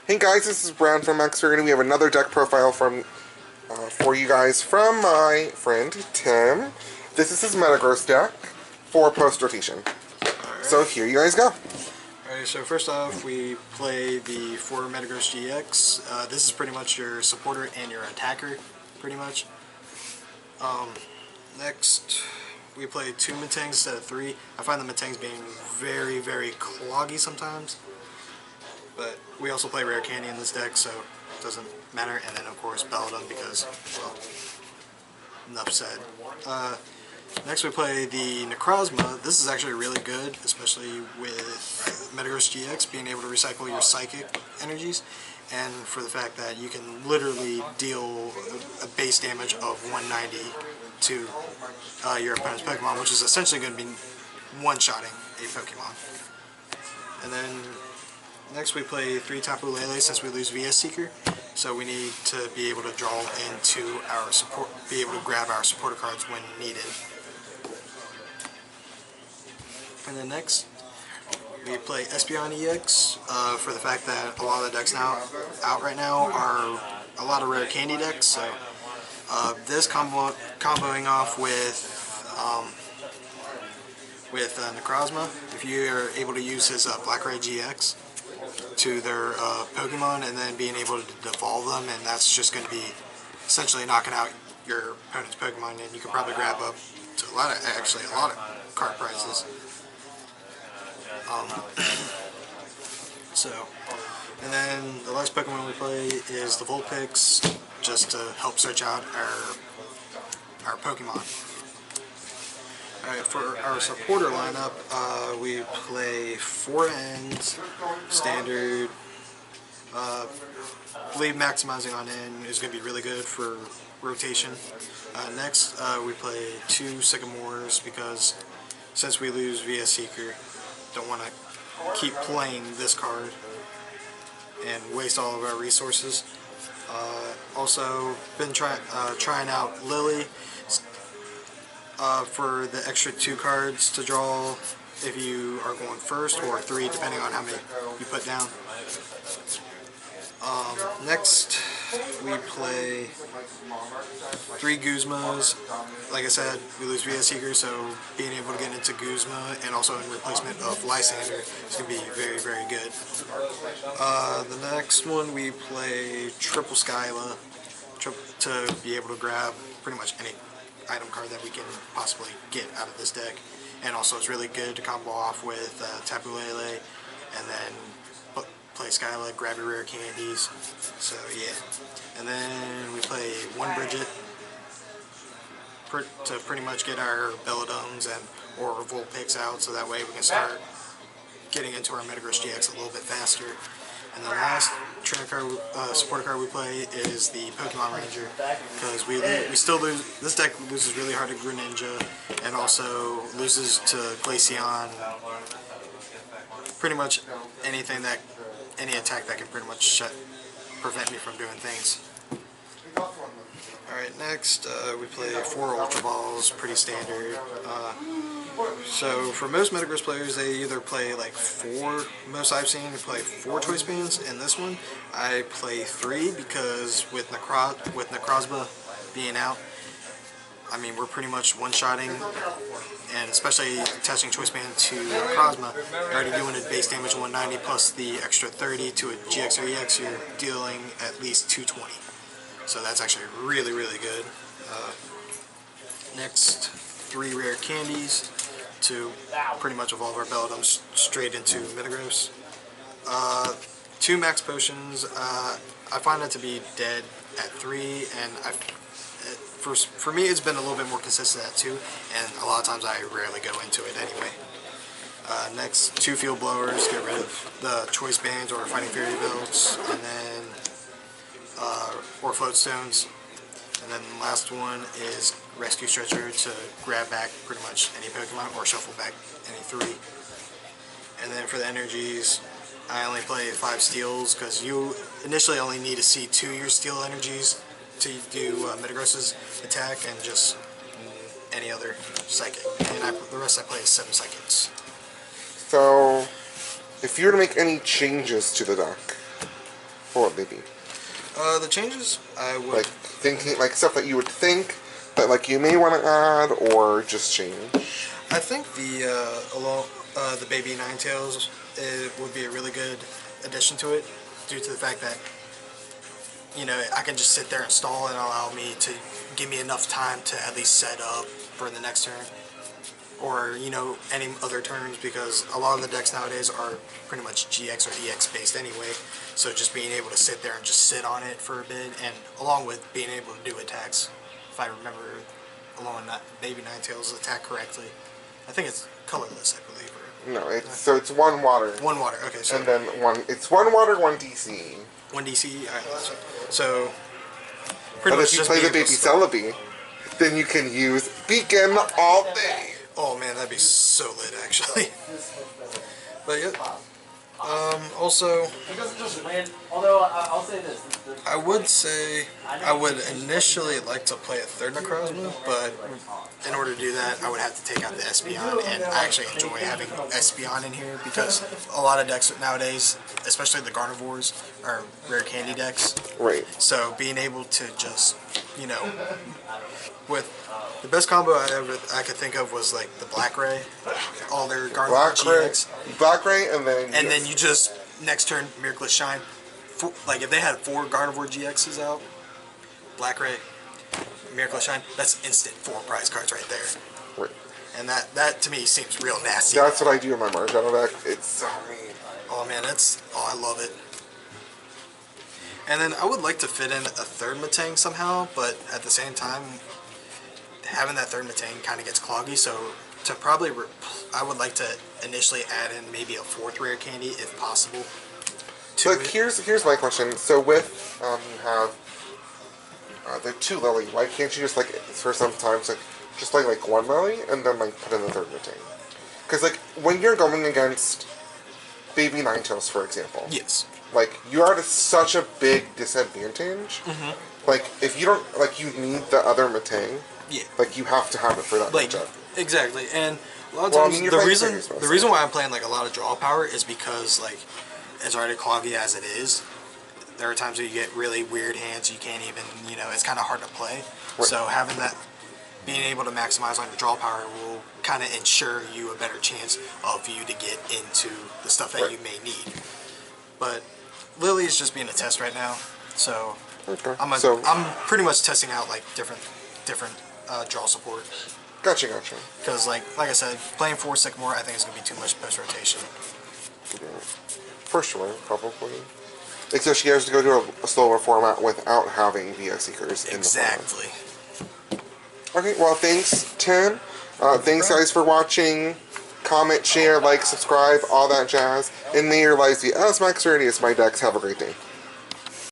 Hey guys, this is Brown from Xfig, and we have another deck profile for you guys from my friend Tim. This is his Metagross deck for post-rotation. So here you guys go. Alright, so first off we play the 4 Metagross GX. This is pretty much your supporter and your attacker, pretty much. Next we play 2 Metangs instead of 3. I find the Metangs being very, very cloggy sometimes. But we also play Rare Candy in this deck, so it doesn't matter. And then of course Belladum because, well, enough said. Next we play the Necrozma. This is actually really good, especially with Metagross GX, being able to recycle your psychic energies, and for the fact that you can literally deal a base damage of 190 to your opponent's Pokemon, which is essentially going to be one-shotting a Pokemon. And then next we play 3 Tapu Lele since we lose VS Seeker, so we need to be able to draw into our support, be able to grab our supporter cards when needed. And then next we play Espeon EX for the fact that a lot of the decks out right now are a lot of Rare Candy decks, so this comboing off with Necrozma, if you are able to use his Black-Ray GX to their Pokemon and then being able to devolve them, and that's just going to be essentially knocking out your opponent's Pokemon, and you can probably grab up to a lot of card prizes. And then the last Pokemon we play is the Vulpix, just to help search out our Pokemon. Alright, for our supporter lineup, we play 4 ends, standard. Believe maximizing on end is going to be really good for rotation. Next, we play 2 Sycamores because since we lose VS Seeker, don't want to keep playing this card and waste all of our resources. Also, been trying out Lily for the extra 2 cards to draw if you are going first, or 3 depending on how many you put down. Next we play 3 Guzmas. Like I said, we lose VS Seeker, so being able to get into Guzma and also in replacement of Lysander is going to be very, very good. The next one we play Triple Skyla to be able to grab pretty much any item card that we can possibly get out of this deck, and also it's really good to combo off with Tapu Lele and then play Skyla, grab your rare candies, so yeah. And then we play 1 Bridget to pretty much get our Belladums or Vulpix out, so that way we can start getting into our Metagross GX a little bit faster. And the last supporter card we play is the Pokemon Ranger, because we still lose. This deck loses really hard to Greninja, and also loses to Glaceon. Pretty much any attack that can pretty much prevent me from doing things. Alright, next we play 4 Ultra Balls, pretty standard. So for most Metagross players, they either play like 4, most I've seen play 4 Choice Bands. In this one, I play 3 because with Necrozma being out, I mean, we're pretty much one-shotting, and especially attaching Choice Band to Necrozma, you're already doing a base damage 190 plus the extra 30 to a GX or EX, you're dealing at least 220. So that's actually really, really good. Next, 3 Rare Candies to pretty much evolve our Belladums straight into Metagross. 2 Max Potions, I find that to be dead at 3, and for me it's been a little bit more consistent at 2, and a lot of times I rarely go into it anyway. Next, 2 Field Blowers, get rid of the Choice Bands or Fighting Fairy Belts, and then or Float Stones. And then the last one is Rescue Stretcher to grab back pretty much any Pokemon or shuffle back any 3. And then for the energies, I only play 5 Steels because you initially only need to see 2 of your Steel energies to do Metagross's attack, and just any other Psychic. And the rest I play is 7 Psychics. So, if you were to make any changes to the deck, What would they be? The changes I would Like thinking, like stuff that you would think that like you may want to add or just change. I think the baby Ninetales would be a really good addition to it, due to the fact that, you know, I can just sit there and stall and allow me to give me enough time to at least set up for the next turn, or, you know, any other turns, because a lot of the decks nowadays are pretty much GX or EX based anyway. So just being able to sit there and just sit on it for a bit, and along with being able to do attacks, if I remember along that baby Ninetales attack correctly. I think it's colorless, I believe. No, so it's 1 water. 1 water, okay. So and then it's 1 water, 1 DC. 1 DC, alright. So pretty but much if you just play the being baby able to Celebi, then you can use Beacon all day. Oh man, that'd be so lit, actually. But yeah. Also, He doesn't just win. Although I'll say this: I would say I would initially like to play a third Necrozma, but in order to do that, I would have to take out the Espeon, and I actually enjoy having Espeon in here because a lot of decks nowadays, especially the Garnivores, are rare candy decks. Right. So being able to just, you know, with the best combo I could think of was like the Black Ray, all their Garnivore GX. Black Ray, and then you just next turn Miraculous Shine. Like if they had 4 Garnivore GXs out, Black Ray, Miraculous Shine, that's instant 4 prize cards right there. Right. And that to me seems real nasty. That's what I do in my Marshall deck. It's so mean. Oh man, I love it. And then I would like to fit in a third Metang somehow, but at the same time, having that third Metang kind of gets cloggy, so to probably, I would like to initially add in maybe a 4th rare candy if possible. But here's my question. So with you have the 2 Lily, why can't you just like for sometimes like just play like 1 Lily and then like put in the third Metang? Because like when you're going against baby Ninetales, for example. Yes. Like you are at such a big disadvantage. Mm-hmm. Like if you don't like, you need the other Metang. Yeah. Like you have to have it for that matchup. Exactly, and a lot of times the reason why I'm playing like a lot of draw power is because like as already cloggy as it is, there are times where you get really weird hands you can't even, you know, it's kind of hard to play. Right. So having that, being able to maximize on your draw power will kind of ensure you a better chance of you to get into the stuff that you may need. But Lily is just being a test right now, so I'm pretty much testing out like different draw support. Gotcha. Because like I said, playing 4 Sycamore I think is going to be too much post rotation. Yeah. For sure, probably. Except you have to go to a slower format without having VS Seekers in the format. Exactly. Okay, well thanks Tim. Thanks guys for watching. Comment, share, like, subscribe, all that jazz. And may your lives be as max as my decks. Have a great day.